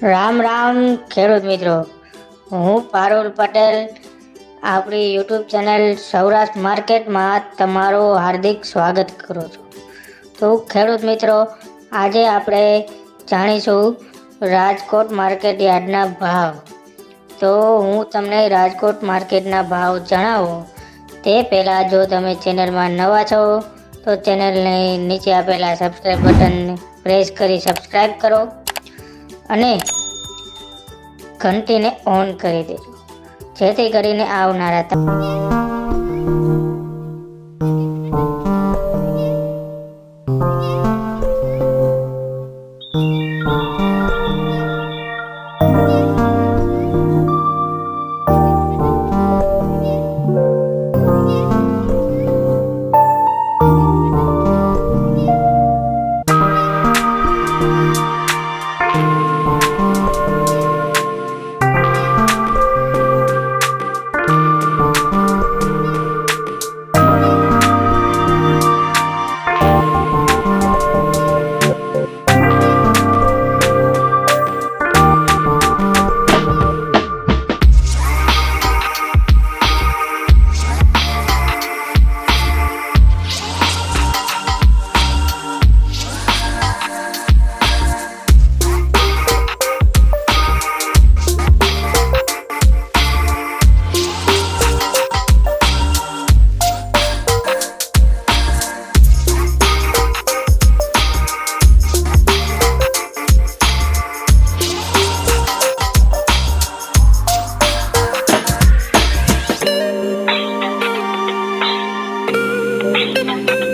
રામ રામ ખેડૂત મિત્રો, હું પારુલ પટેલ આપણી યુટ્યુબ ચેનલ સૌરાષ્ટ્ર માર્કેટમાં તમારું હાર્દિક સ્વાગત કરું છું. તો ખેડૂત મિત્રો, આજે આપણે જાણીશું રાજકોટ માર્કેટ યાર્ડના ભાવ. તો હું તમને રાજકોટ માર્કેટના ભાવ જણાવું તે પહેલાં જો તમે ચેનલમાં નવા છો તો ચેનલને નીચે આપેલા સબસ્ક્રાઈબ બટનને પ્રેસ કરી સબસ્ક્રાઈબ કરો અને ઘંટીને ઓન કરી દેજો, જેથી કરીને આવનારા